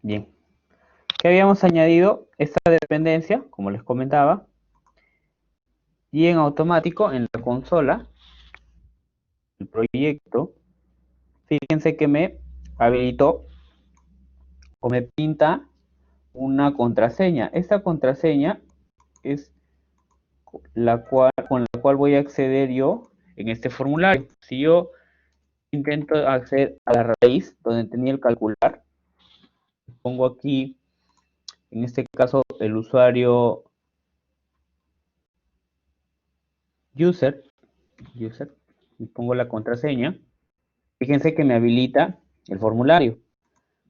Bien. ¿Qué habíamos añadido? Esta dependencia, como les comentaba, y en automático en la consola, el proyecto, fíjense que me habilitó o me pinta una contraseña. Esta contraseña es con la cual voy a acceder yo en este formulario. Si yo intento acceder a la raíz donde tenía el calcular, pongo aquí, en este caso, el usuario user, y pongo la contraseña. Fíjense que me habilita el formulario.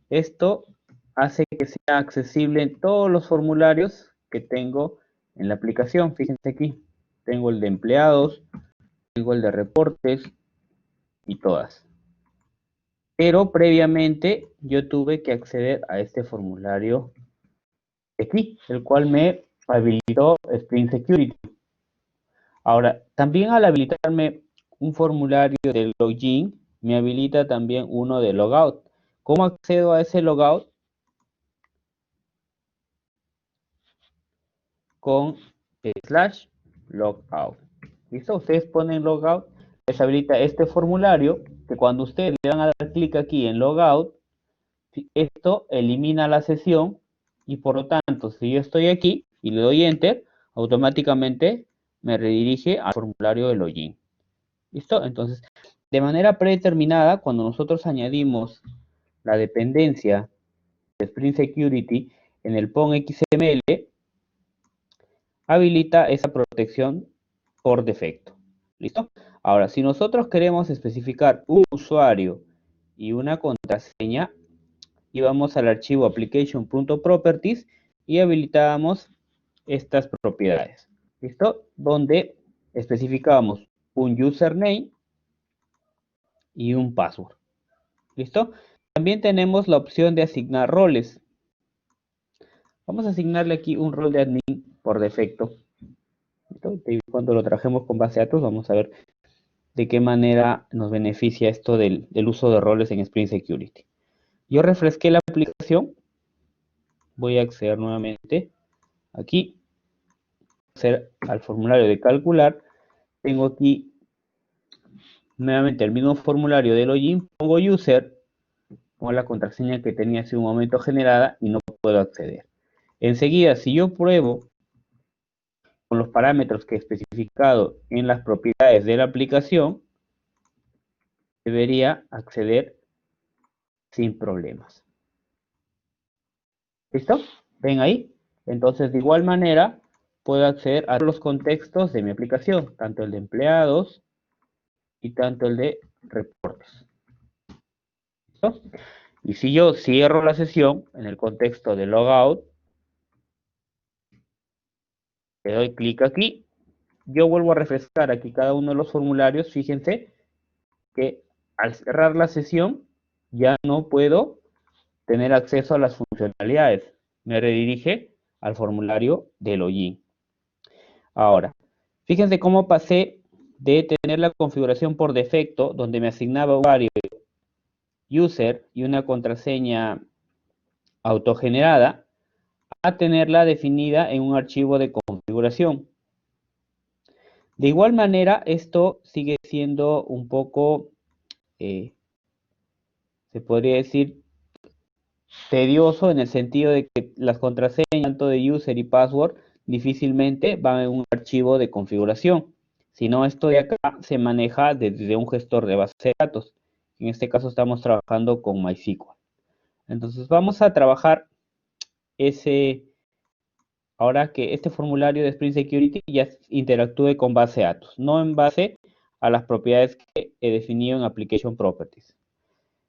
Esto hace que sea accesible en todos los formularios que tengo en la aplicación. Fíjense aquí, tengo el de empleados, tengo el de reportes y todas. Pero previamente yo tuve que acceder a este formulario de aquí, el cual me habilitó Spring Security. Ahora, también al habilitarme un formulario de login, me habilita también uno de logout. ¿Cómo accedo a ese logout? Con /logout. ¿Listo? Ustedes ponen logout, les habilita este formulario, que cuando ustedes le dan a dar clic aquí en logout, esto elimina la sesión y por lo tanto, si yo estoy aquí y le doy enter, automáticamente me redirige al formulario de login. ¿Listo? Entonces, de manera predeterminada, cuando nosotros añadimos la dependencia de Spring Security en el PON XML, habilita esa protección por defecto. ¿Listo? Ahora, si nosotros queremos especificar un usuario y una contraseña, y vamos al archivo application.properties y habilitamos estas propiedades. ¿Listo? Donde especificamos un username y un password. ¿Listo? También tenemos la opción de asignar roles. Vamos a asignarle aquí un rol de admin por defecto. ¿Listo? Cuando lo trajemos con base de datos, vamos a ver de qué manera nos beneficia esto del uso de roles en Spring Security. Yo refresqué la aplicación. Voy a acceder nuevamente aquí, acceder al formulario de calcular. Tengo aquí nuevamente el mismo formulario de login, pongo user, pongo la contraseña que tenía hace un momento generada y no puedo acceder. Enseguida, si yo pruebo con los parámetros que he especificado en las propiedades de la aplicación, debería acceder sin problemas. ¿Listo? ¿Ven ahí? Entonces, de igual manera, puedo acceder a los contextos de mi aplicación, tanto el de empleados y tanto el de reportes. ¿Listo? Y si yo cierro la sesión en el contexto de logout, le doy clic aquí, yo vuelvo a refrescar aquí cada uno de los formularios. Fíjense que al cerrar la sesión ya no puedo tener acceso a las funcionalidades. Me redirige al formulario de login. Ahora, fíjense cómo pasé de tener la configuración por defecto, donde me asignaba usuario, user y una contraseña autogenerada, a tenerla definida en un archivo de configuración. De igual manera, esto sigue siendo un poco, se podría decir, tedioso en el sentido de que las contraseñas, tanto de user y password, difícilmente van en un archivo de configuración. Sino esto de acá se maneja desde un gestor de base de datos. En este caso estamos trabajando con MySQL. Entonces vamos a trabajar ahora que este formulario de Spring Security ya interactúe con base de datos, no en base a las propiedades que he definido en Application Properties.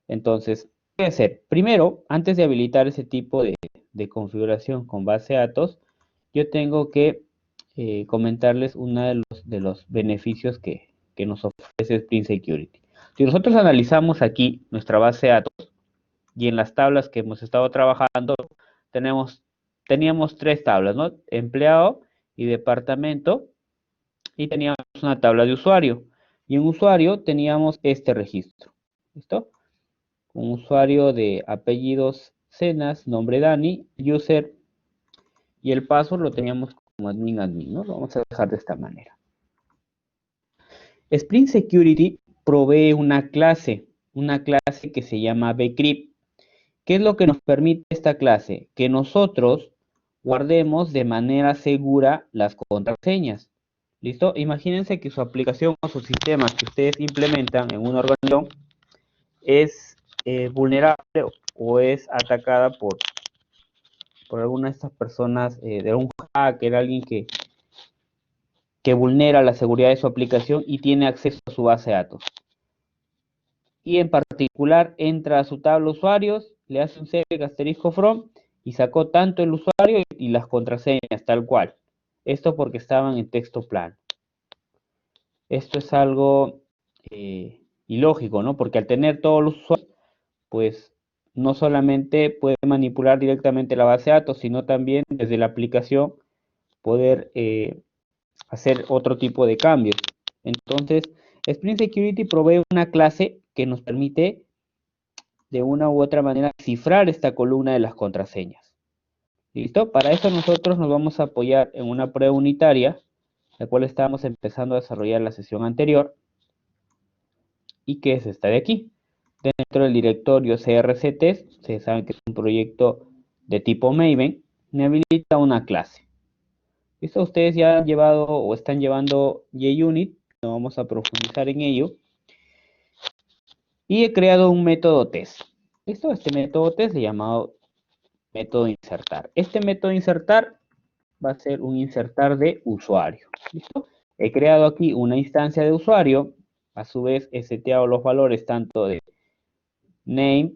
Entonces, ¿qué voy a hacer? Primero, antes de habilitar ese tipo de configuración con base de datos, yo tengo que comentarles uno de los beneficios que nos ofrece Spring Security. Si nosotros analizamos aquí nuestra base de datos y en las tablas que hemos estado trabajando, teníamos tres tablas, ¿no? Empleado y departamento, y teníamos una tabla de usuario. Y en usuario teníamos este registro. ¿Listo? Un usuario de apellidos Cenas, nombre Dani, user y el password lo teníamos como admin, ¿no? Lo vamos a dejar de esta manera. Spring Security provee una clase que se llama bcrypt. ¿Qué es lo que nos permite esta clase? Que nosotros guardemos de manera segura las contraseñas. ¿Listo? Imagínense que su aplicación o su sistema que ustedes implementan en una organización es vulnerable o es atacada por alguna de estas personas, de un hacker, alguien que vulnera la seguridad de su aplicación y tiene acceso a su base de datos. Y en particular entra a su tabla de usuarios, le hace un select asterisco from y sacó tanto el usuario y las contraseñas tal cual. Esto porque estaban en texto plano. Esto es algo ilógico, ¿no? Porque al tener todos los usuarios, pues no solamente puede manipular directamente la base de datos, sino también desde la aplicación poder hacer otro tipo de cambios. Entonces, Spring Security provee una clase que nos permite de una u otra manera cifrar esta columna de las contraseñas. ¿Listo? Para eso nosotros nos vamos a apoyar en una prueba unitaria, la cual estábamos empezando a desarrollar la sesión anterior, y que es esta de aquí. Dentro del directorio crctest, ustedes saben que es un proyecto de tipo Maven, me habilita una clase. ¿Listo? Ustedes ya han llevado o están llevando JUnit, no vamos a profundizar en ello. Y he creado un método test. ¿Listo? Este método test le he llamado método insertar. Este método insertar va a ser un insertar de usuario. ¿Listo? He creado aquí una instancia de usuario. A su vez he seteado los valores tanto de name,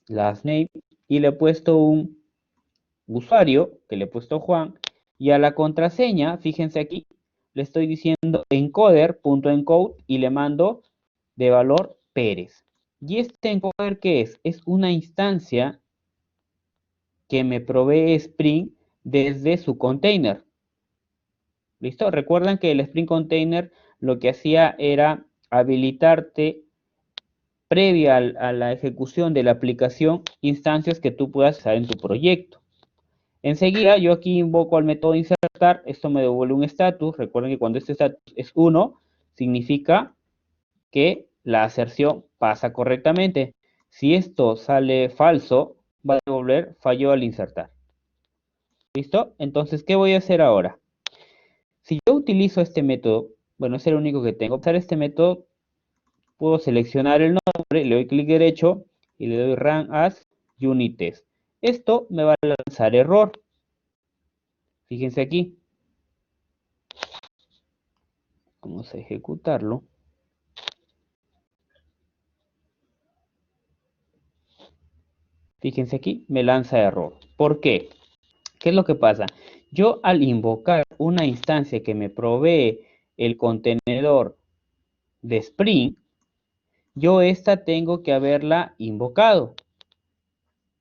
last name, y le he puesto un usuario, que le he puesto Juan, y a la contraseña, fíjense aquí, le estoy diciendo encoder.encode y le mando de valor Pérez. ¿Y este encoder qué es? Es una instancia que me provee Spring desde su container. ¿Listo? Recuerdan que el Spring Container lo que hacía era habilitarte previa a la ejecución de la aplicación instancias que tú puedas usar en tu proyecto. Enseguida yo aquí invoco al método insertar, esto me devuelve un status. Recuerden que cuando este status es 1, significa que la aserción pasa correctamente. Si esto sale falso, va a devolver fallo al insertar. ¿Listo? Entonces, ¿qué voy a hacer ahora? Si yo utilizo este método, bueno, es el único que tengo. Para usar este método, puedo seleccionar el nombre, le doy clic derecho y le doy Run as Unit Test. Esto me va a lanzar error. Fíjense aquí. Vamos a ejecutarlo. Fíjense aquí, me lanza error. ¿Por qué? ¿Qué es lo que pasa? Yo al invocar una instancia que me provee el contenedor de Spring, yo esta tengo que haberla invocado.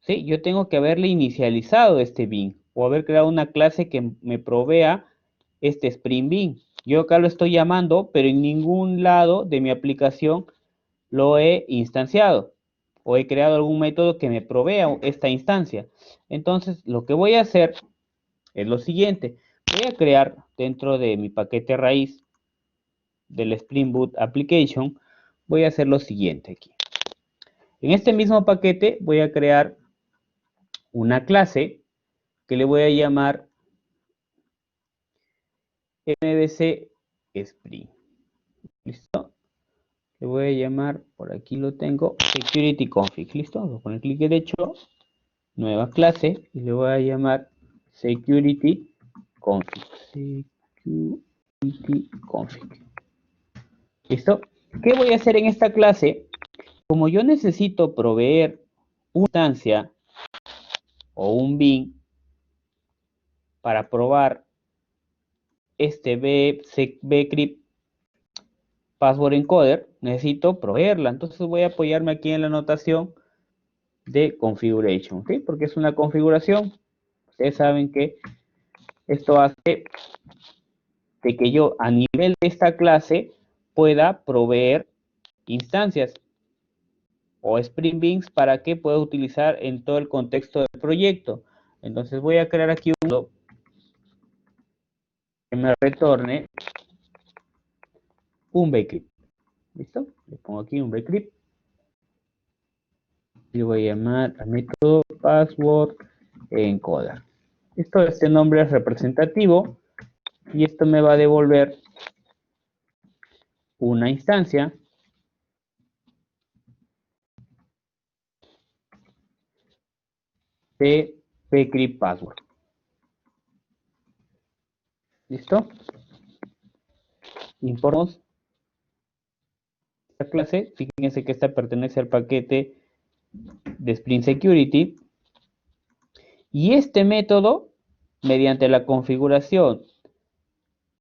¿Sí? Yo tengo que haberle inicializado este bin o haber creado una clase que me provea este Spring Bean. Yo acá lo estoy llamando, pero en ningún lado de mi aplicación lo he instanciado o he creado algún método que me provea esta instancia. Entonces, lo que voy a hacer es lo siguiente. Voy a crear dentro de mi paquete raíz del Spring Boot Application, voy a hacer lo siguiente aquí. En este mismo paquete voy a crear una clase que le voy a llamar MVC Spring. ¿Listo? Le voy a llamar, por aquí lo tengo, Security Config. ¿Listo? Voy a poner clic derecho, nueva clase, y le voy a llamar Security Config. Security Config. ¿Listo? ¿Qué voy a hacer en esta clase? Como yo necesito proveer una instancia o un bin para probar este bcrypt password encoder, necesito proveerla. Entonces voy a apoyarme aquí en la notación de configuration, ¿sí? Porque es una configuración. Ustedes saben que esto hace de que yo a nivel de esta clase pueda proveer instancias o Spring Beans para que pueda utilizar en todo el contexto del proyecto. Entonces voy a crear aquí uno que me retorne un bcrypt. ¿Listo? Le pongo aquí un bcrypt. Y voy a llamar al método password encoder. Este nombre es representativo y esto me va a devolver una instancia de bcrypt password. ¿Listo? Importamos esta clase. Fíjense que esta pertenece al paquete de Spring Security. Y este método, mediante la configuración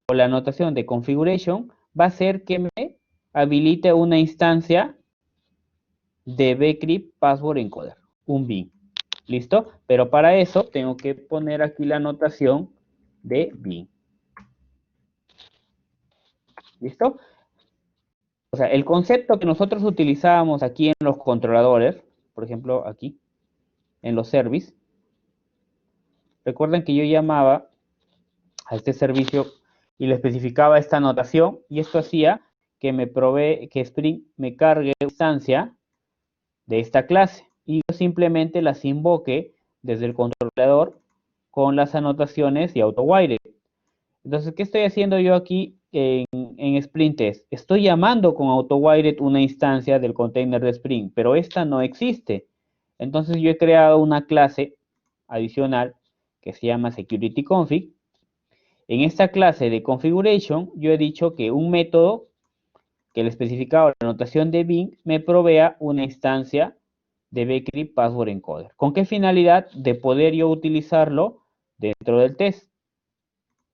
o la anotación de configuration, va a hacer que me habilite una instancia de bcrypt password encoder, un bin. ¿Listo? Pero para eso tengo que poner aquí la anotación de bin. ¿Listo? O sea, el concepto que nosotros utilizábamos aquí en los controladores, por ejemplo, aquí, en los service, recuerden que yo llamaba a este servicio y le especificaba esta anotación y esto hacía que que Spring me cargue una instancia de esta clase y yo simplemente las invoque desde el controlador con las anotaciones y AutoWire. Entonces, ¿qué estoy haciendo yo aquí en Spring Test? Estoy llamando con AutoWire una instancia del container de Spring, pero esta no existe. Entonces, yo he creado una clase adicional que se llama SecurityConfig. En esta clase de configuration, yo he dicho que un método que le especificaba la anotación de bin me provea una instancia de bcrypt password encoder. ¿Con qué finalidad? De poder yo utilizarlo dentro del test.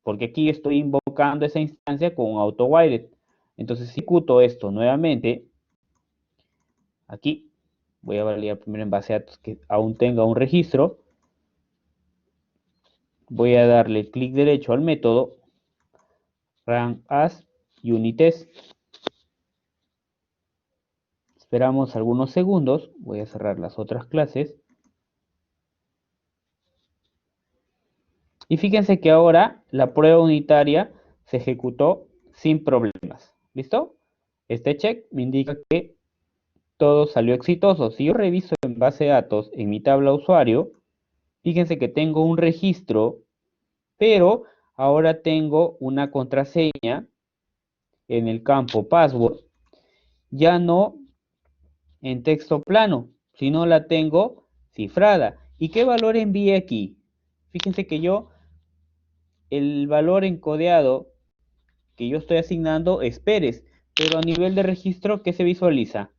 Porque aquí estoy invocando esa instancia con AutoWire. Entonces, si ejecuto esto nuevamente, aquí voy a validar primero en base de datos que aún tenga un registro. Voy a darle clic derecho al método run as unit-test. Esperamos algunos segundos. Voy a cerrar las otras clases. Y fíjense que ahora la prueba unitaria se ejecutó sin problemas. ¿Listo? Este check me indica que todo salió exitoso. Si yo reviso en base de datos en mi tabla usuario, fíjense que tengo un registro, pero ahora tengo una contraseña en el campo password, ya no en texto plano, sino la tengo cifrada. ¿Y qué valor envié aquí? Fíjense que el valor encodeado que yo estoy asignando es Pérez, pero a nivel de registro, ¿qué se visualiza?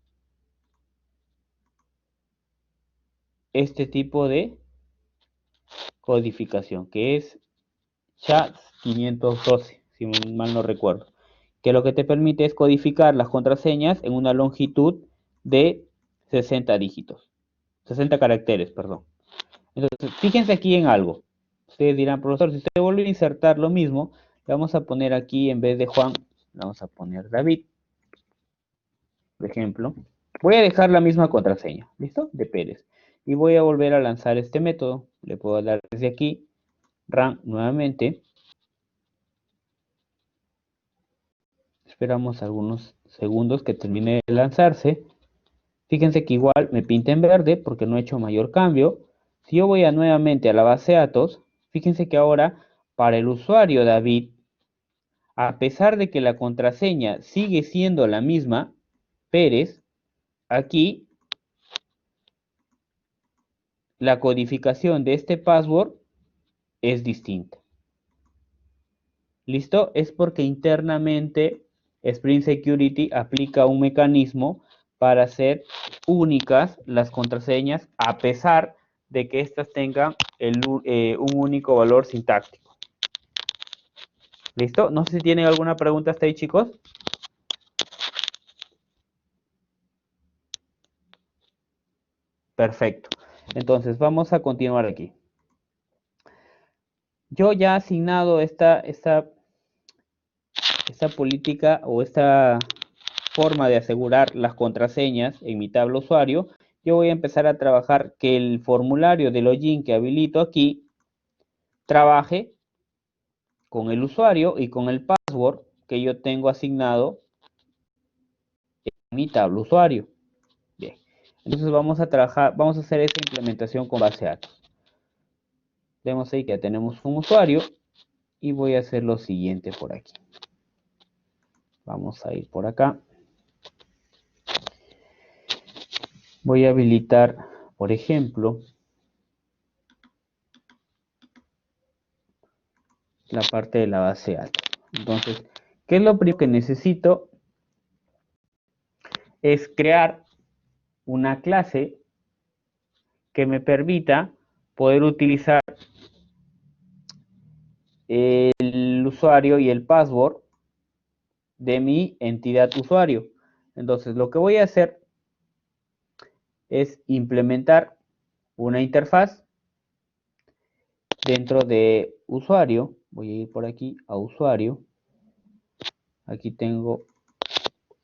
Este tipo de codificación, que es SHA-512, si mal no recuerdo, que lo que te permite es codificar las contraseñas en una longitud de 60 dígitos, 60 caracteres, perdón. Entonces, fíjense aquí en algo. Ustedes dirán, profesor, si usted vuelve a insertar lo mismo, le vamos a poner aquí, en vez de Juan, le vamos a poner David, por ejemplo. Voy a dejar la misma contraseña, ¿listo? De Pérez. Y voy a volver a lanzar este método. Le puedo dar desde aquí, run nuevamente. Esperamos algunos segundos que termine de lanzarse. Fíjense que igual me pinta en verde porque no he hecho mayor cambio. Si yo voy nuevamente a la base de datos, fíjense que ahora para el usuario David, a pesar de que la contraseña sigue siendo la misma, Pérez, aquí la codificación de este password es distinta. ¿Listo? Es porque internamente Spring Security aplica un mecanismo para hacer únicas las contraseñas a pesar de que éstas tengan un único valor sintáctico. ¿Listo? No sé si tienen alguna pregunta hasta ahí, chicos. Perfecto. Entonces, vamos a continuar aquí. Yo ya he asignado esta política o esta forma de asegurar las contraseñas en mi tabla usuario, yo voy a empezar a trabajar que el formulario de login que habilito aquí trabaje con el usuario y con el password que yo tengo asignado en mi tabla usuario. Bien, entonces vamos a trabajar, vamos a hacer esta implementación con base de datos. Vemos ahí que ya tenemos un usuario y voy a hacer lo siguiente por aquí. Vamos a ir por acá. Voy a habilitar, por ejemplo, la parte de la base de datos. Entonces, ¿qué es lo primero que necesito? Es crear una clase que me permita poder utilizar el usuario y el password de mi entidad usuario. Entonces, lo que voy a hacer es implementar una interfaz dentro de usuario. Voy a ir por aquí a usuario. Aquí tengo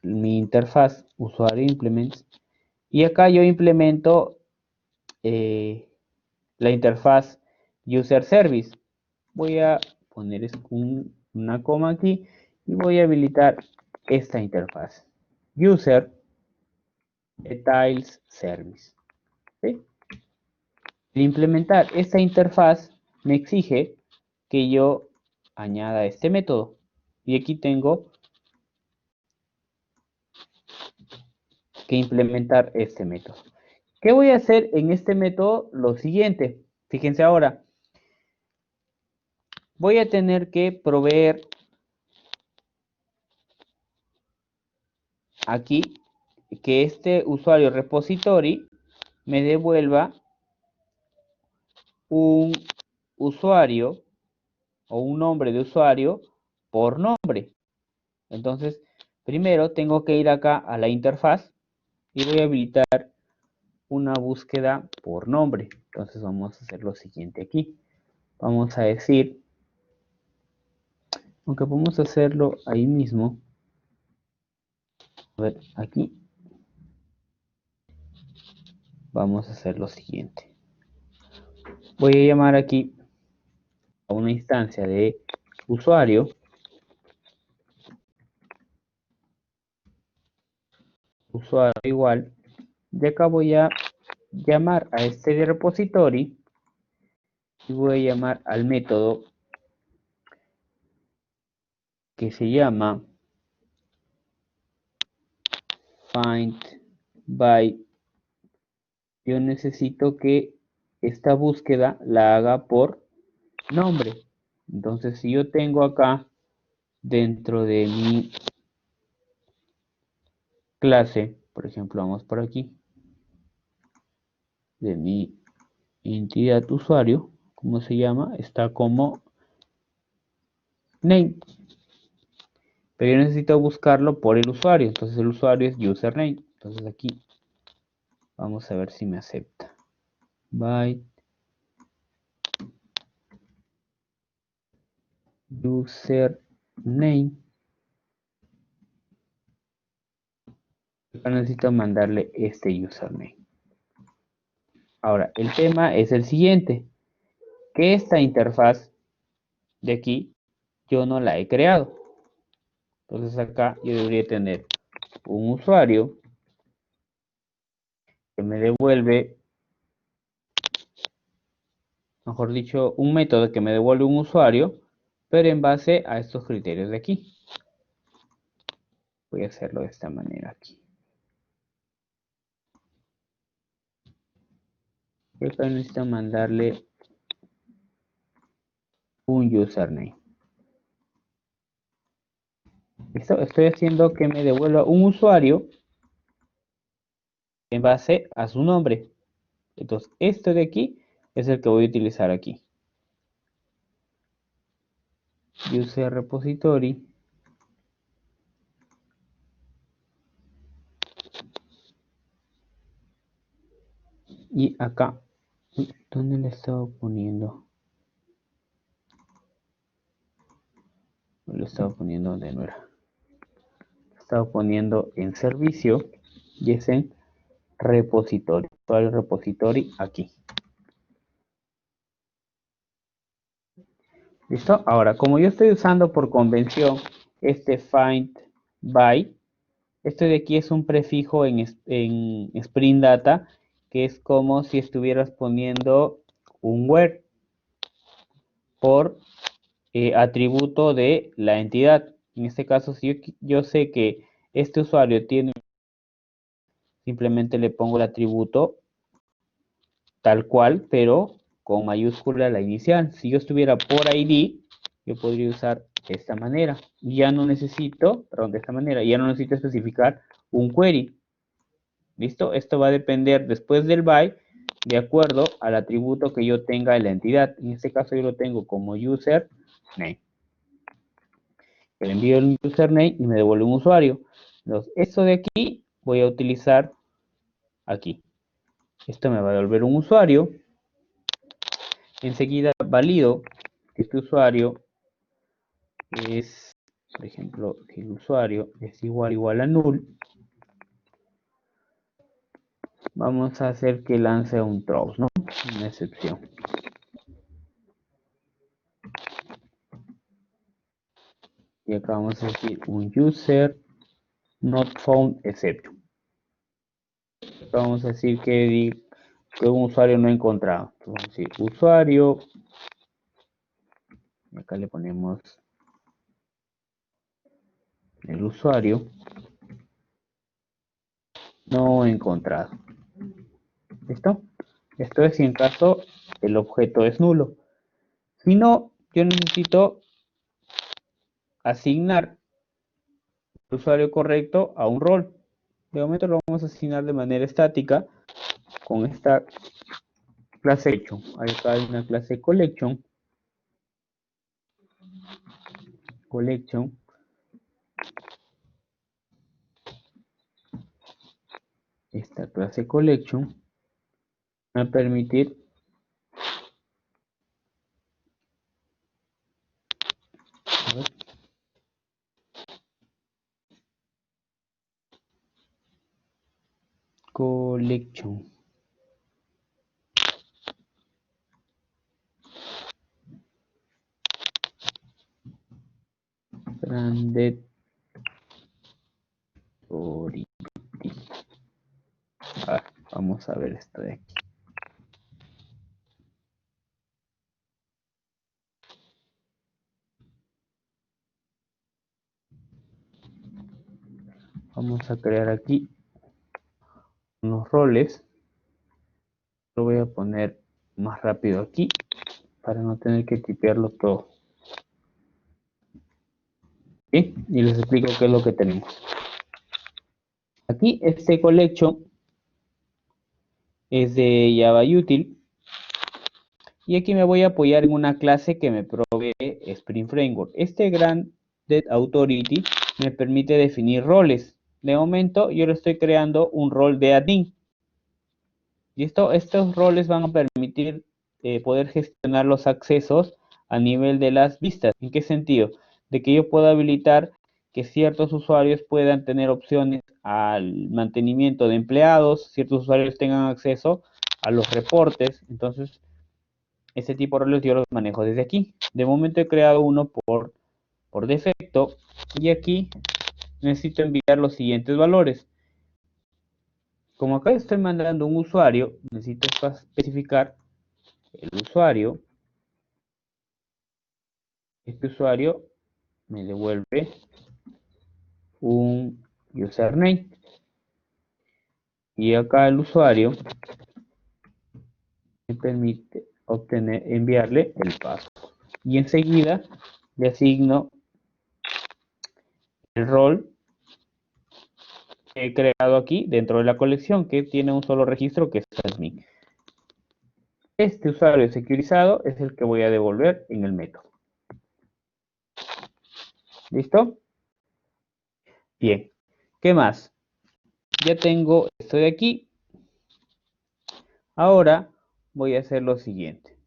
mi interfaz usuario implements. Y acá yo implemento la interfaz user service. Voy a poner una coma aquí y voy a habilitar esta interfaz. User Details Service. ¿Sí? Al implementar esta interfaz me exige que yo añada este método. Y aquí tengo que implementar este método. ¿Qué voy a hacer en este método? Lo siguiente. Fíjense ahora. Voy a tener que proveer aquí que este usuario repository me devuelva un usuario o un nombre de usuario por nombre. Entonces, primero tengo que ir acá a la interfaz y voy a habilitar una búsqueda por nombre. Entonces vamos a hacer lo siguiente aquí. Vamos a decir, aunque podemos hacerlo ahí mismo. A ver, aquí. Vamos a hacer lo siguiente. Voy a llamar aquí a una instancia de usuario. Usuario igual. De acá voy a llamar a este repository y voy a llamar al método que se llama find by. Yo necesito que esta búsqueda la haga por nombre. Entonces, si yo tengo acá dentro de mi clase, por ejemplo, vamos por aquí, de mi entidad usuario, ¿cómo se llama? Está como name. Pero yo necesito buscarlo por el usuario. Entonces el usuario es username. Entonces aquí vamos a ver si me acepta. Byte username. Acá necesito mandarle este username. Ahora, el tema es el siguiente. Que esta interfaz de aquí yo no la he creado. Entonces acá yo debería tener un usuario que me devuelve, mejor dicho, un método que me devuelve un usuario, pero en base a estos criterios de aquí. Voy a hacerlo de esta manera aquí. Y acá necesito mandarle un username. ¿Listo? Estoy haciendo que me devuelva un usuario en base a su nombre. Entonces, esto de aquí es el que voy a utilizar aquí. User repository. Y acá, ¿dónde le estaba poniendo? Lo estaba poniendo donde no era. estado poniendo en servicio y es en repositorio. Usuario repository aquí. ¿Listo? Ahora, como yo estoy usando por convención este find by, esto de aquí es un prefijo en Spring Data, que es como si estuvieras poniendo un where por atributo de la entidad. En este caso, si yo sé que este usuario tiene, simplemente le pongo el atributo tal cual, pero con mayúscula la inicial. Si yo estuviera por ID, yo podría usar de esta manera. Ya no necesito, perdón, de esta manera, ya no necesito especificar un query. ¿Listo? Esto va a depender después del by de acuerdo al atributo que yo tenga en la entidad. En este caso yo lo tengo como username. Le envío el username y me devuelve un usuario. Entonces, esto de aquí voy a utilizar aquí. Esto me va a devolver un usuario. Enseguida valido que este usuario es, por ejemplo, si el usuario es igual a null, vamos a hacer que lance un throws, ¿no? Una excepción. Y acá vamos a decir un user not found exception. Acá vamos a decir que un usuario no encontrado. Entonces vamos a decir usuario. Y acá le ponemos el usuario no encontrado. ¿Listo? Esto es si en caso el objeto es nulo. Si no, yo necesito asignar el usuario correcto a un rol. De momento lo vamos a asignar de manera estática con esta clase collection. Acá hay una clase collection. Esta clase collection va a permitir collection. Branded vamos a ver esto de aquí. Vamos a crear aquí unos roles. Lo voy a poner más rápido aquí para no tener que tipearlo todo. ¿Sí? Y les explico qué es lo que tenemos. Aquí este collection es de Java Util. Y aquí me voy a apoyar en una clase que me provee Spring Framework. Este Granted Authority me permite definir roles. De momento yo le estoy creando un rol de admin. Y estos roles van a permitir poder gestionar los accesos a nivel de las vistas. ¿En qué sentido? De que yo pueda habilitar que ciertos usuarios puedan tener opciones al mantenimiento de empleados, ciertos usuarios tengan acceso a los reportes. Entonces, este tipo de roles yo los manejo desde aquí. De momento he creado uno por defecto y aquí necesito enviar los siguientes valores. Como acá estoy mandando un usuario, necesito especificar el usuario. Este usuario me devuelve un username. Y acá el usuario me permite enviarle el password. Y enseguida le asigno el rol que he creado aquí dentro de la colección, que tiene un solo registro que es admin. Este usuario securizado es el que voy a devolver en el método. ¿Listo? Bien. ¿Qué más? Ya tengo esto de aquí. Ahora voy a hacer lo siguiente.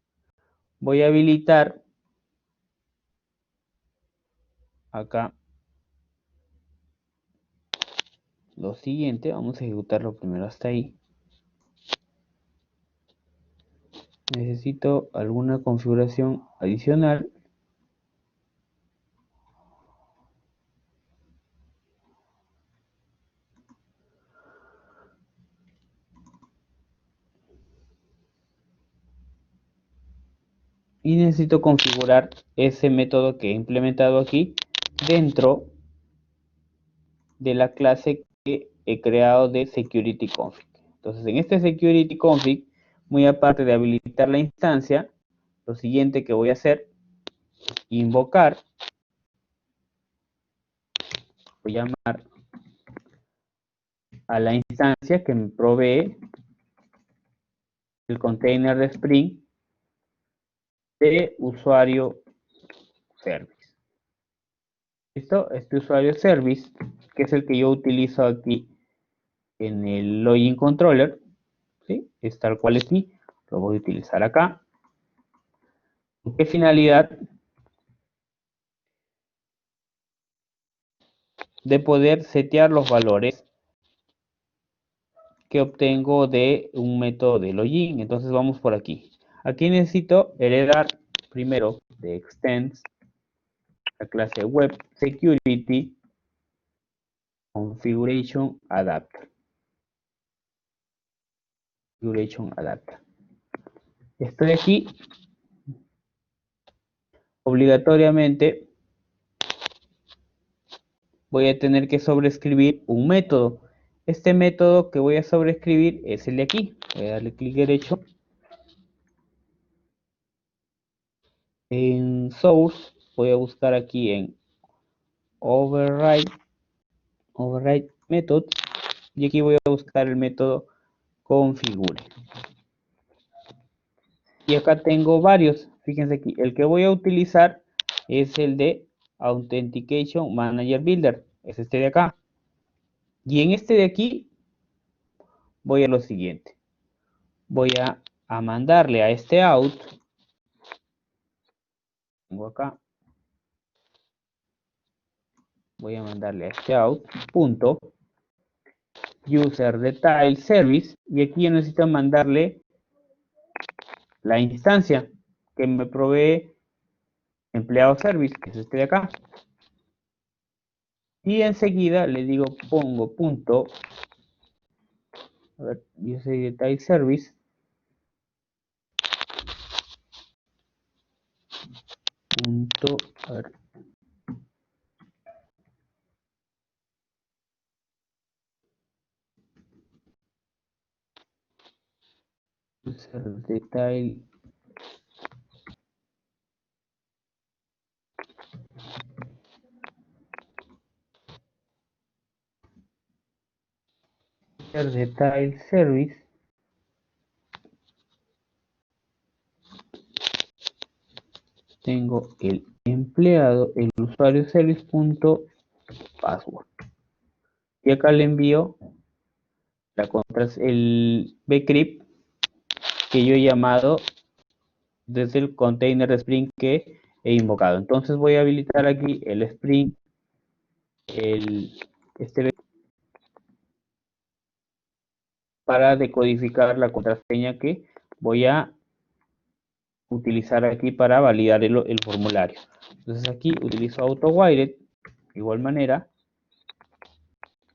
Voy a habilitar acá lo siguiente, vamos a ejecutarlo primero hasta ahí. Necesito alguna configuración adicional. Y necesito configurar ese método que he implementado aquí dentro de la clase que he creado de securityconfig. Entonces, en este securityconfig, muy aparte de habilitar la instancia, lo siguiente que voy a hacer es invocar, voy a llamar a la instancia que me provee el container de Spring de usuario service. ¿Listo? Este usuario service, que es el que yo utilizo aquí en el login controller, ¿sí? Es tal cual aquí, lo voy a utilizar acá. ¿Con qué finalidad? De poder setear los valores que obtengo de un método de login. Entonces vamos por aquí. Aquí necesito heredar primero de extends la clase web security configuration adapter. Configuration adapter. Estoy aquí obligatoriamente voy a tener que sobreescribir un método. Este método que voy a sobreescribir es el de aquí. Voy a darle clic derecho en source. Voy a buscar aquí en override method y aquí voy a buscar el método configure. Y acá tengo varios. Fíjense aquí, el que voy a utilizar es el de Authentication Manager Builder. Es este de acá. Y en este de aquí voy a lo siguiente. Voy a mandarle a este out. Tengo acá. Voy a mandarle a este out. Punto. User Detail Service. Y aquí yo necesito mandarle la instancia que me provee empleado service, que es este de acá. Y enseguida le digo pongo punto, a ver, user detail service, punto, a ver, user detail service, tengo el empleado, el usuario service punto password. Y acá le envío el bcrypt que yo he llamado desde el container de Spring que he invocado. Entonces voy a habilitar aquí el Spring, este para decodificar la contraseña que voy a utilizar aquí para validar el formulario. Entonces aquí utilizo AutoWired de igual manera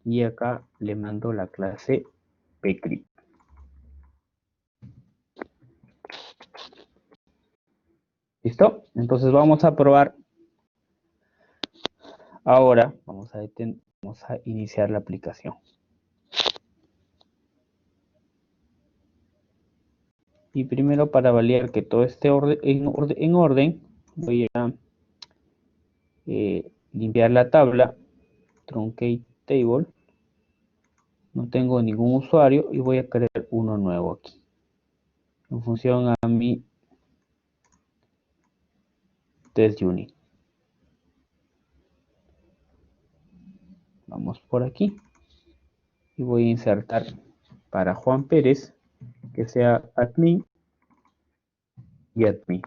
y acá le mando la clase pcrypt. ¿Listo? Entonces vamos a probar. Ahora vamos a iniciar la aplicación. Y primero, para validar que todo esté en orden, voy a limpiar la tabla truncate table. No tengo ningún usuario y voy a crear uno nuevo aquí en función a mi test unit. Vamos por aquí y voy a insertar para Juan Pérez que sea admin y admin.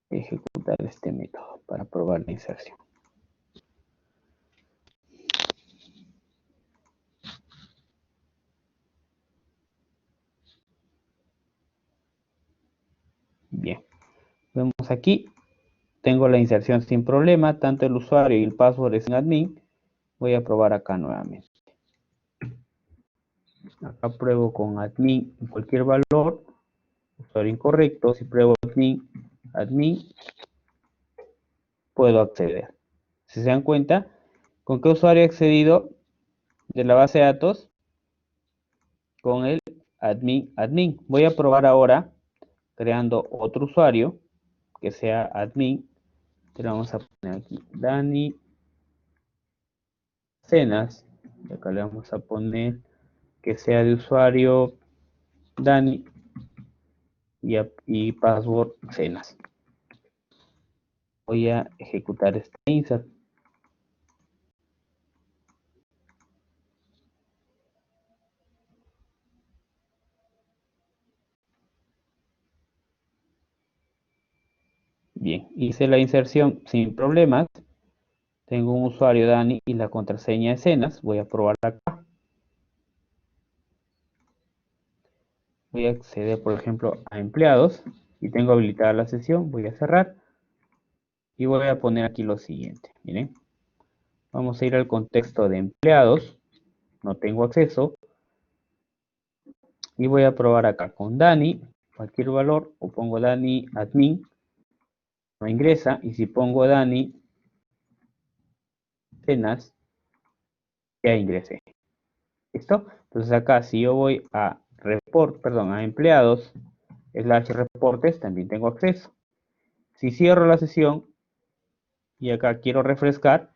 Ejecutar este método para probar la inserción. Vemos aquí, tengo la inserción sin problema, tanto el usuario y el password es en admin. Voy a probar acá nuevamente. Acá pruebo con admin cualquier valor, usuario incorrecto. Si pruebo admin, puedo acceder. Si se dan cuenta, ¿con qué usuario he accedido de la base de datos? Con el admin. Voy a probar ahora creando otro usuario que sea admin. Le vamos a poner aquí Dani Cenas. Y acá le vamos a poner que sea de usuario Dani y password Cenas. Voy a ejecutar este insert. Bien, hice la inserción sin problemas. Tengo un usuario Dani y la contraseña de Cenas. Voy a probar acá. Voy a acceder, por ejemplo, a empleados y tengo habilitada la sesión. Voy a cerrar y voy a poner aquí lo siguiente. Miren, vamos a ir al contexto de empleados. No tengo acceso. Y voy a probar acá con Dani, cualquier valor, o pongo Dani admin, no ingresa. Y si pongo Dani Cenas, ya ingresé. ¿Listo? Entonces acá si yo voy a a empleados, /reportes, también tengo acceso. Si cierro la sesión y acá quiero refrescar,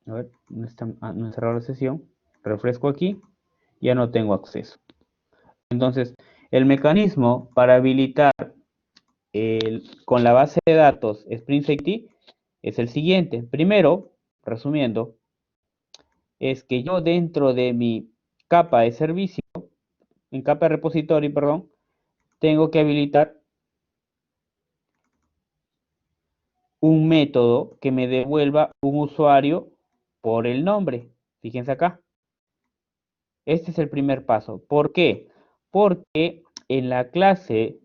a ver, no he cerrado la sesión, refresco aquí, ya no tengo acceso. Entonces, el mecanismo para habilitar con la base de datos Spring Safety es el siguiente. Primero, resumiendo, es que yo dentro de mi capa de servicio, en capa de repositorio, perdón, tengo que habilitar un método que me devuelva un usuario por el nombre. Fíjense acá. Este es el primer paso. ¿Por qué? Porque en la clase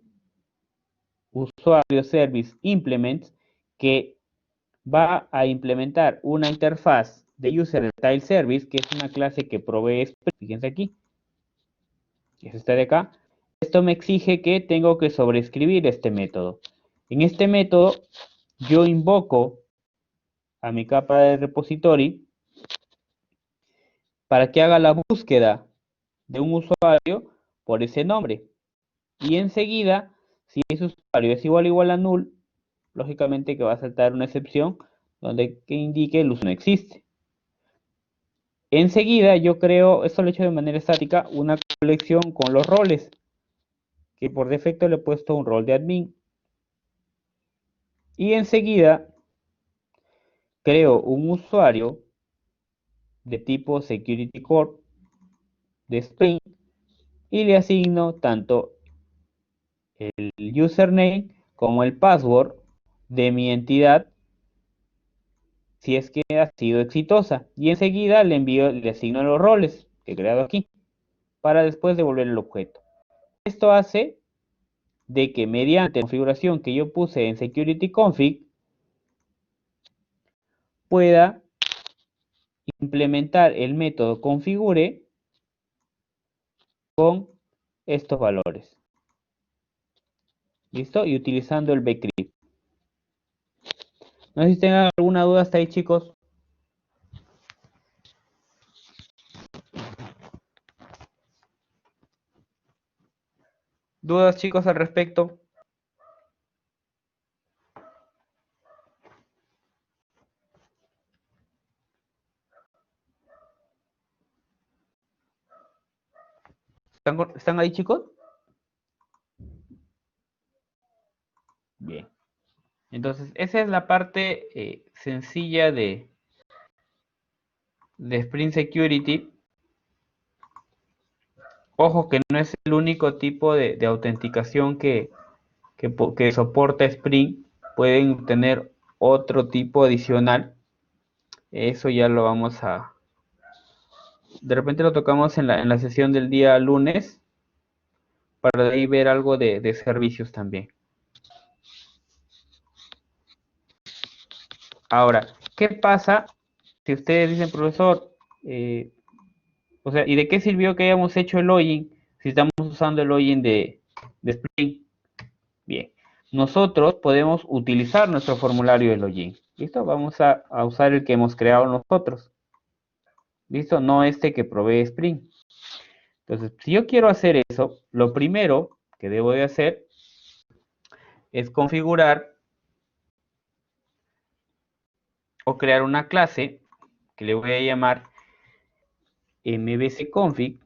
usuario service implements, que va a implementar una interfaz de user style service, que es una clase que provee Spring. Fíjense aquí. Es esta de acá. Esto me exige que tengo que sobreescribir este método. En este método yo invoco a mi capa de repository para que haga la búsqueda de un usuario por ese nombre. Y enseguida, si ese usuario es igual a null, lógicamente que va a saltar una excepción donde que indique el uso no existe. Enseguida yo creo, esto lo he hecho de manera estática, una colección con los roles, que por defecto le he puesto un rol de admin. Y enseguida creo un usuario de tipo security core de Spring y le asigno tanto el username como el password de mi entidad si es que ha sido exitosa. Y enseguida le asigno los roles que he creado aquí para después devolver el objeto. Esto hace de que mediante la configuración que yo puse en security config pueda implementar el método configure con estos valores. ¿Listo? Y utilizando el bcrypt. No sé si tengan alguna duda hasta ahí, chicos. ¿Dudas, chicos, al respecto? ¿Están ahí, chicos? Bien. Entonces, esa es la parte sencilla de Spring Security. Ojo que no es el único tipo de autenticación que soporta Spring. Pueden tener otro tipo adicional. Eso ya lo vamos a... De repente lo tocamos en la sesión del día lunes, para de ahí ver algo de servicios también. Ahora, ¿qué pasa si ustedes dicen, profesor, o sea, ¿y de qué sirvió que hayamos hecho el login si estamos usando el login de Spring? Bien, nosotros podemos utilizar nuestro formulario de login. ¿Listo? Vamos a usar el que hemos creado nosotros. ¿Listo? No este que provee Spring. Entonces, si yo quiero hacer eso, lo primero que debo de hacer es configurar o crear una clase que le voy a llamar mbcconfig.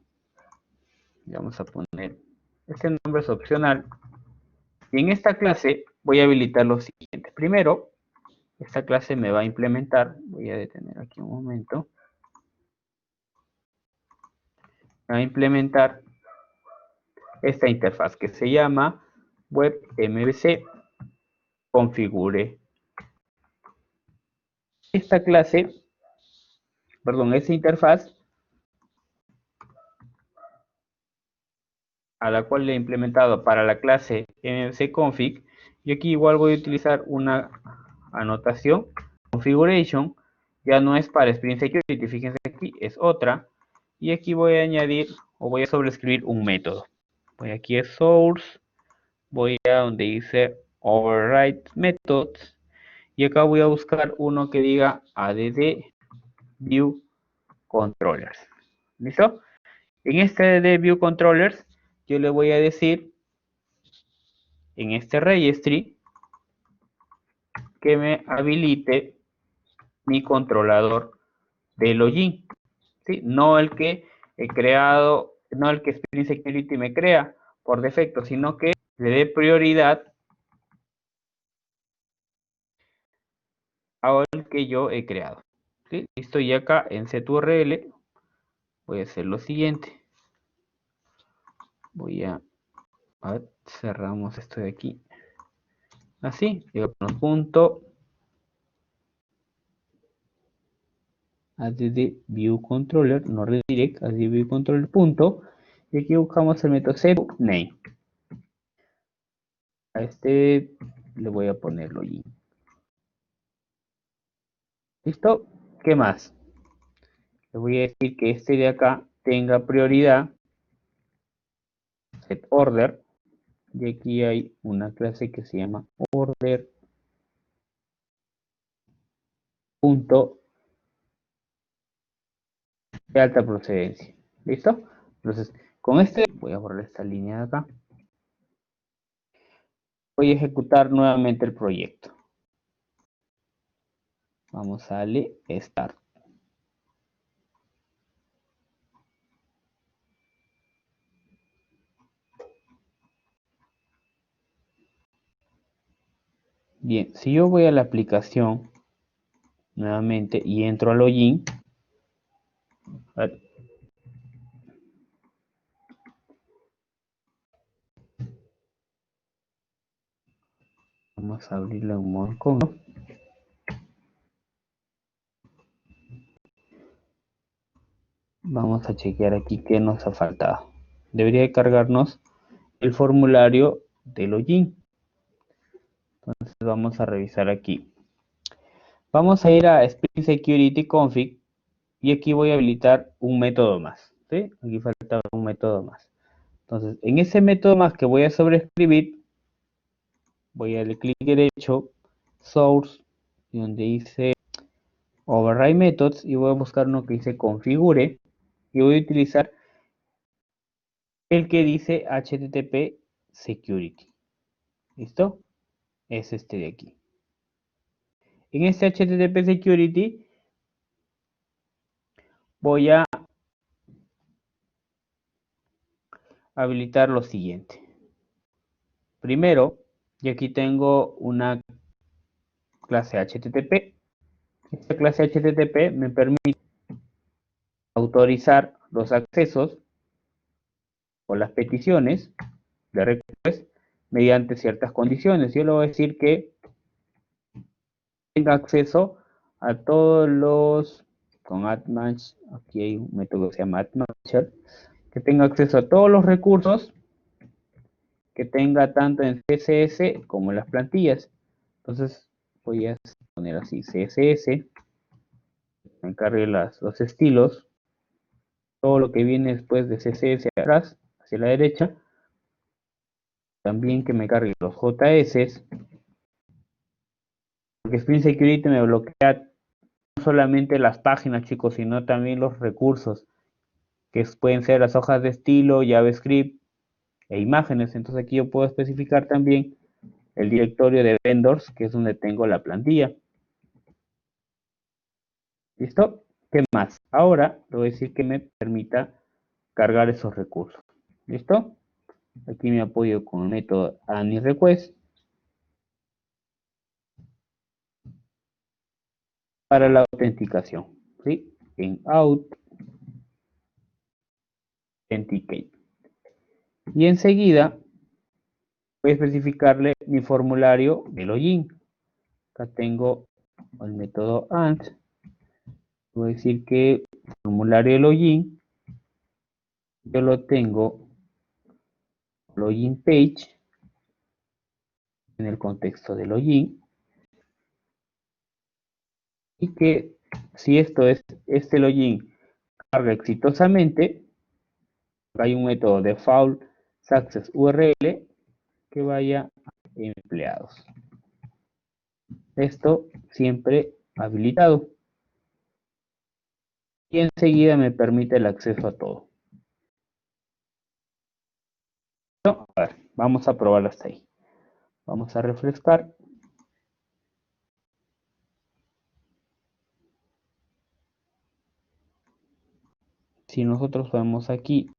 Vamos a poner, este nombre es opcional. Y en esta clase voy a habilitar lo siguiente. Primero, esta clase me va a implementar, voy a detener aquí un momento, me va a implementar esta interfaz que se llama web mbc configure. Esta clase, perdón, esta interfaz a la cual le he implementado para la clase mbcconfig, y aquí igual voy a utilizar una anotación configuration, ya no es para Spring Security, fíjense aquí, es otra, y aquí voy a añadir o voy a sobreescribir un método. Voy aquí a source, voy a donde dice override methods, y acá voy a buscar uno que diga add view controllers. ¿Listo? En este de view controllers yo le voy a decir en este registry que me habilite mi controlador de login, ¿sí? No el que he creado, no el que Spring Security me crea por defecto, sino que le dé prioridad al que yo he creado. ¿Sí? Listo, y acá en seturl voy a hacer lo siguiente. Voy a ver, cerramos esto de aquí. Así, digo, punto add view controller, no redirect, add view controller punto, y aquí buscamos el método setName. A este le voy a poner login. ¿Listo? ¿Qué más? Le voy a decir que este de acá tenga prioridad set order, y aquí hay una clase que se llama order punto de alta procedencia. ¿Listo? Entonces, con este voy a borrar esta línea de acá. Voy a ejecutar nuevamente el proyecto. Vamos a darle start. Bien, si yo voy a la aplicación nuevamente y entro a login, vamos a abrirle un modo con. Vamos a chequear aquí qué nos ha faltado. Debería cargarnos el formulario de login. Entonces vamos a revisar aquí. Vamos a ir a Spring Security Config y aquí voy a habilitar un método más. ¿Sí? Aquí falta un método más. Entonces, en ese método más que voy a sobreescribir, voy a darle clic derecho, source, y donde dice override methods, y voy a buscar uno que dice configure, y voy a utilizar el que dice HTTP security. ¿Listo? Es este de aquí. En este HTTP security voy a habilitar lo siguiente. Primero, y aquí tengo una clase HTTP. Esta clase HTTP me permite autorizar los accesos o las peticiones de request mediante ciertas condiciones. Yo le voy a decir que tenga acceso a todos los, con AdMatch, aquí hay un método que se llama AdMatcher, que tenga acceso a todos los recursos que tenga tanto en CSS como en las plantillas. Entonces voy a poner así, CSS, me cargue los estilos, todo lo que viene después de CSS atrás, hacia la derecha, también que me cargue los JS, porque Spring Security me bloquea no solamente las páginas, chicos, sino también los recursos, que pueden ser las hojas de estilo, JavaScript e imágenes. Entonces aquí yo puedo especificar también el directorio de vendors, que es donde tengo la plantilla. ¿Listo? ¿Qué más? Ahora le voy a decir que me permita cargar esos recursos. ¿Listo? Aquí me apoyo con el método AnyRequest para la autenticación. ¿Sí? En Authenticate. Y enseguida voy a especificarle mi formulario de login. Acá tengo el método AND. Voy a decir que el formulario de login yo lo tengo login page en el contexto de login y que si este login carga exitosamente, hay un método default success URL que vaya a empleados. Esto siempre habilitado. Y enseguida me permite el acceso a todo. A ver, vamos a probar hasta ahí. Vamos a refrescar. Si nosotros vamos aquí,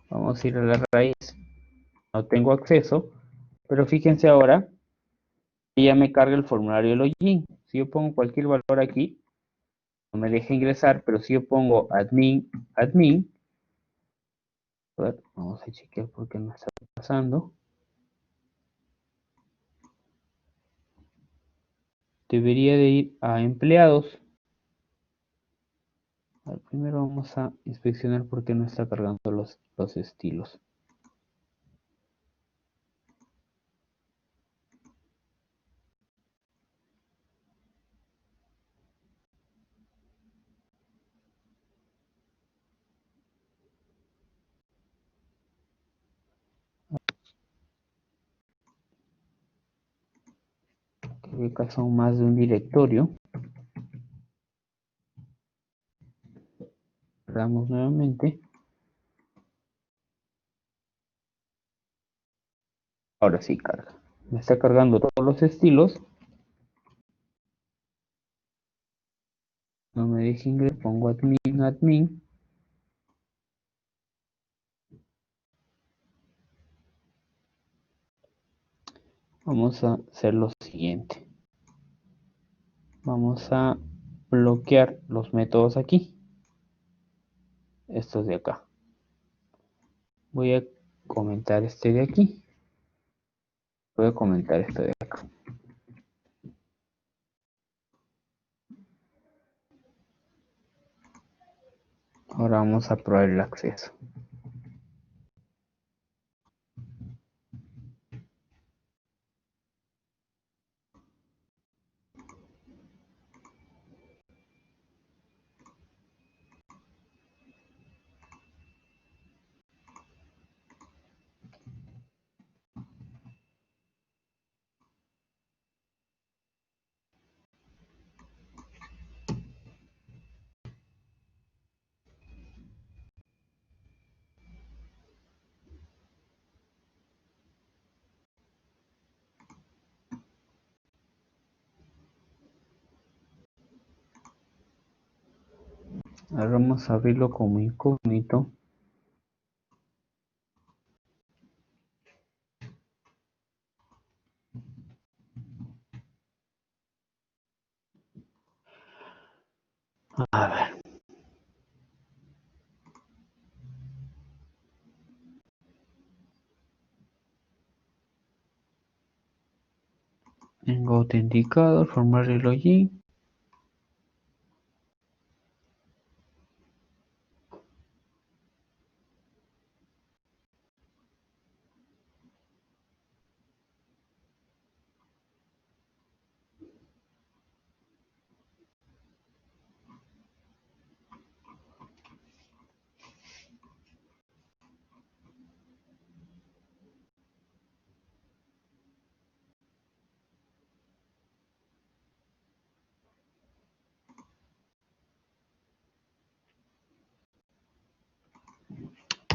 vamos a ir a la raíz. No tengo acceso, pero fíjense ahora que ya me carga el formulario de login. Si yo pongo cualquier valor aquí, no me deja ingresar, pero si yo pongo admin, vamos a chequear por qué no está pasando. Debería de ir a empleados. Primero vamos a inspeccionar por qué no está cargando los estilos. Creo que acá son más de un directorio. Cerramos nuevamente. Ahora sí carga. Me está cargando todos los estilos. No me deje ingresar. Pongo admin. Vamos a hacer lo siguiente. Vamos a bloquear los métodos aquí. Estos de acá. Voy a comentar este de aquí. Voy a comentar esto de acá. Ahora vamos a probar el acceso. Ahora vamos a abrirlo como incógnito. A ver. autenticado, formulario de login.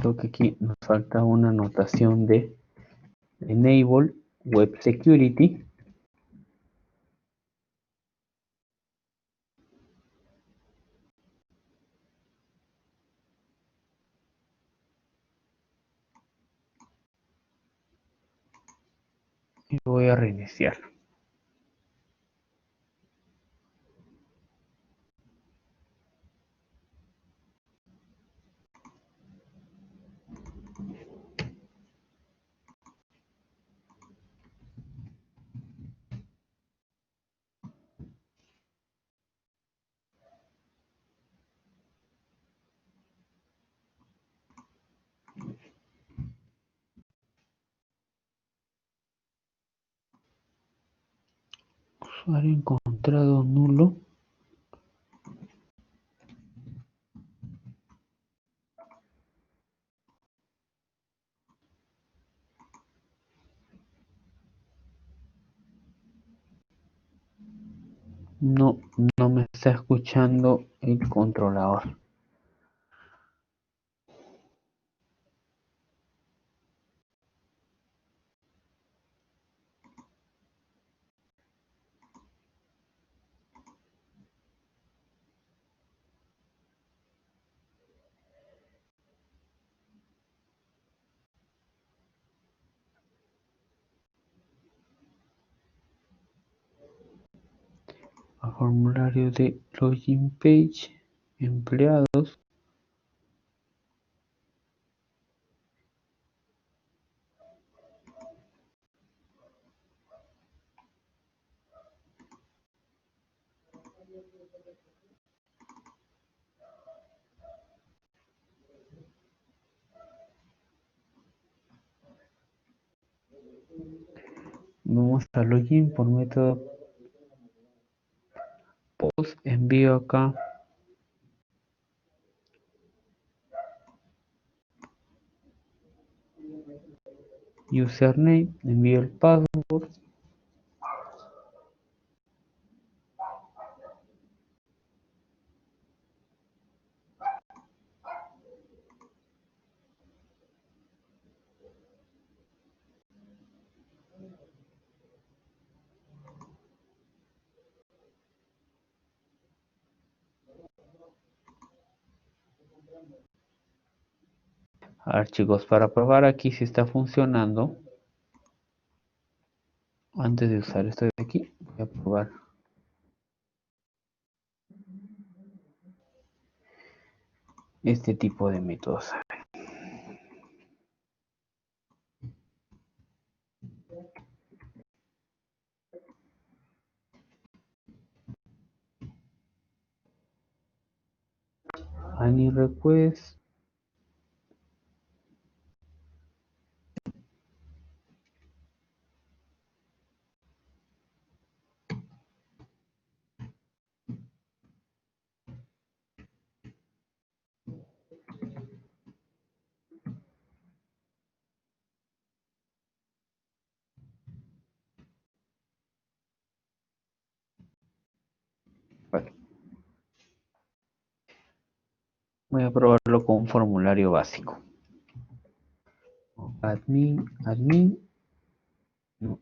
Creo que aquí nos falta una anotación de Enable Web Security. Y voy a reiniciar. Usuario encontrado nulo. No, no me está escuchando el controlador. A formulario de login page, empleados. Vamos a login por método post, envío acá username, envío el password. A ver, chicos, para probar aquí si está funcionando, antes de usar esto de aquí, voy a probar este tipo de métodos. Any request. Vale. Voy a probarlo con un formulario básico. Admin. No.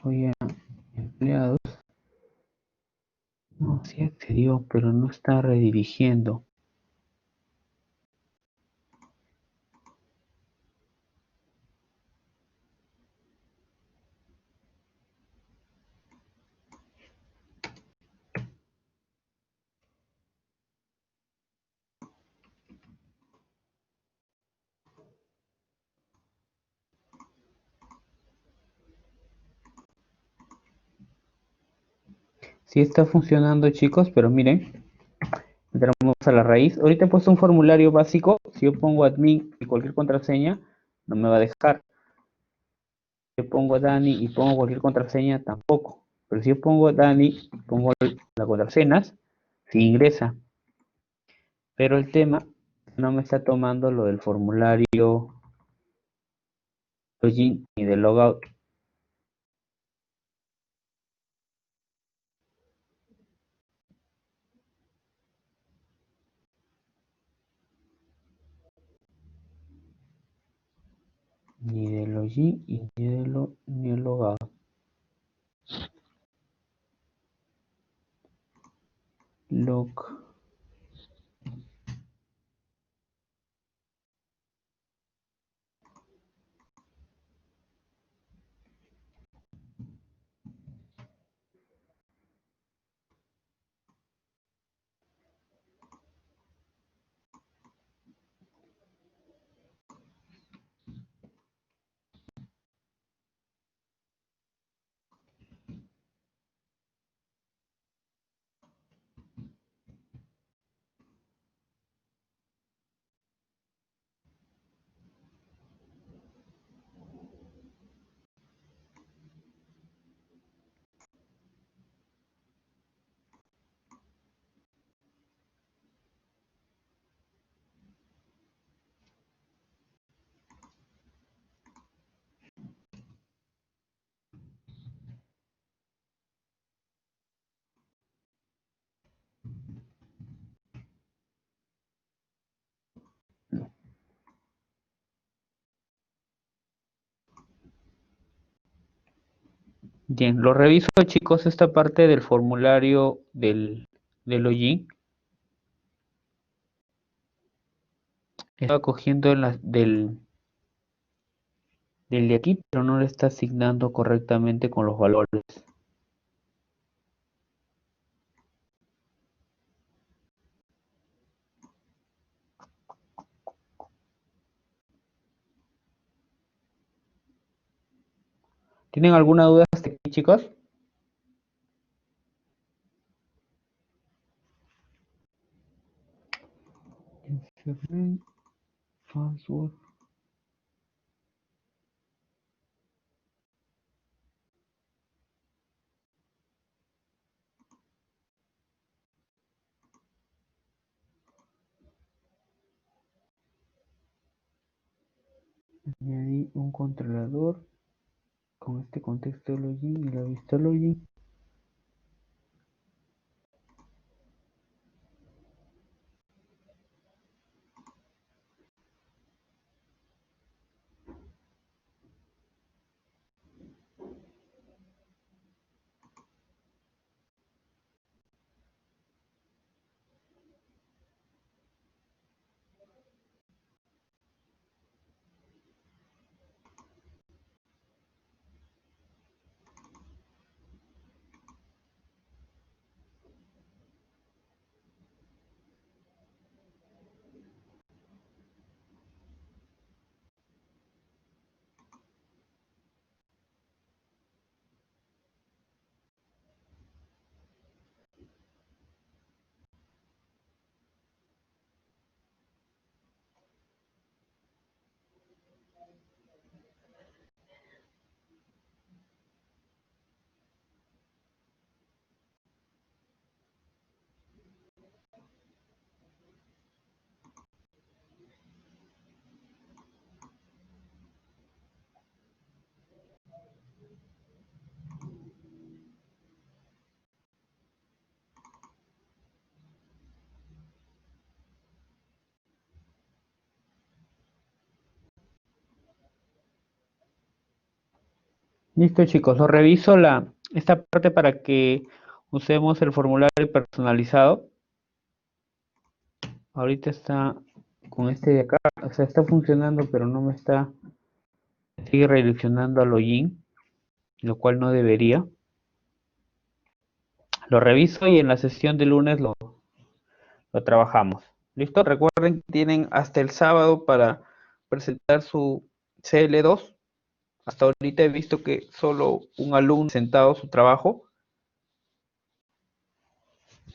Voy a empleados. No, sí accedió, pero no está redirigiendo. Sí está funcionando, chicos, pero miren, entramos a la raíz. Ahorita he puesto un formulario básico. Si yo pongo admin y cualquier contraseña, no me va a dejar. Si yo pongo Dani y pongo cualquier contraseña, tampoco. Pero si yo pongo Dani y pongo la contraseña, sí ingresa. Pero el tema no me está tomando lo del formulario login ni de logout. Ni de login y ni de logout. Log. Bien, lo reviso, chicos, esta parte del formulario del login. Estaba cogiendo del de aquí, pero no le está asignando correctamente con los valores. ¿Tienen alguna duda hasta aquí, chicos? Password. Añadí un controlador con este contexto de login y la vista login. Listo, chicos, lo reviso esta parte para que usemos el formulario personalizado. Ahorita está con este de acá, o sea, está funcionando, pero no me está, sigue redireccionando al login, lo cual no debería. Lo reviso y en la sesión de lunes lo trabajamos. ¿Listo? Recuerden que tienen hasta el sábado para presentar su CL2. Hasta ahorita he visto que solo un alumno ha presentado su trabajo.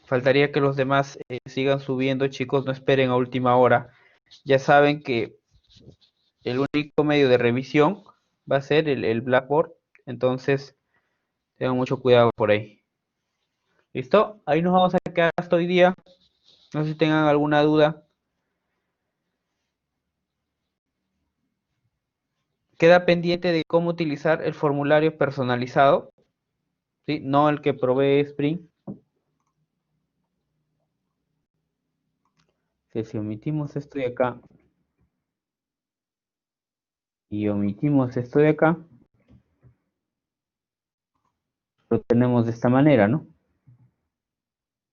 Faltaría que los demás sigan subiendo, chicos, no esperen a última hora. Ya saben que el único medio de revisión va a ser el Blackboard, entonces tengan mucho cuidado por ahí. ¿Listo? Ahí nos vamos a quedar hasta hoy día. No sé si tengan alguna duda. Queda pendiente de cómo utilizar el formulario personalizado, ¿sí? No el que provee Spring. Si omitimos esto de acá y omitimos esto de acá, lo tenemos de esta manera, ¿no?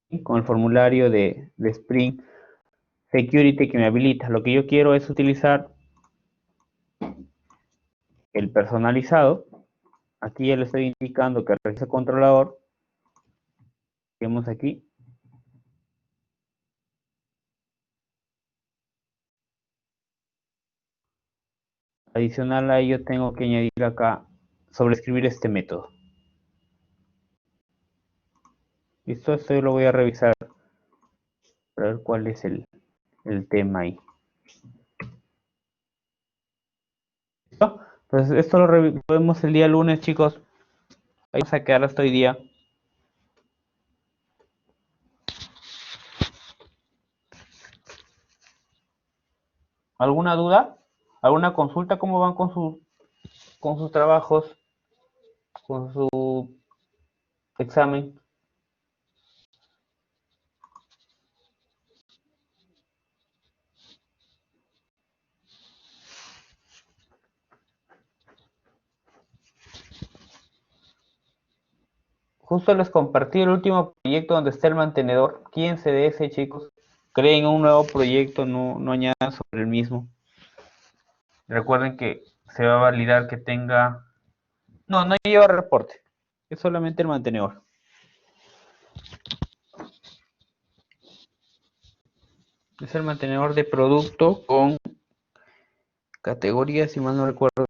Y con el formulario de Spring Security que me habilita. Lo que yo quiero es utilizar el personalizado. Aquí ya le estoy indicando que el registro controlador, vemos aquí. Adicional a ello tengo que añadir acá sobreescribir este método. Listo, esto yo lo voy a revisar para ver cuál es el tema ahí. ¿Listo? Pues esto lo vemos el día lunes, chicos. Ahí vamos a quedar hasta hoy día. ¿Alguna duda? ¿Alguna consulta? ¿Cómo van con sus trabajos? ¿Con su examen? Justo les compartí el último proyecto donde está el mantenedor. Quídense de ese, chicos. Creen un nuevo proyecto, no añadan sobre el mismo. Recuerden que se va a validar que tenga... No lleva reporte. Es solamente el mantenedor. Es el mantenedor de producto con categoría, si mal no recuerdo.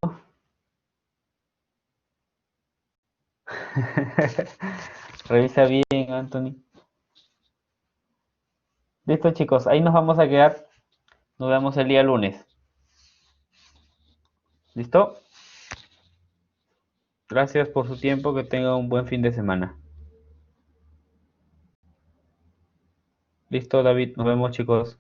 Revisa bien, Anthony. Listo, chicos. Ahí nos vamos a quedar. Nos vemos el día lunes. ¿Listo? Gracias por su tiempo. Que tengan un buen fin de semana. Listo, David. Nos vemos, chicos.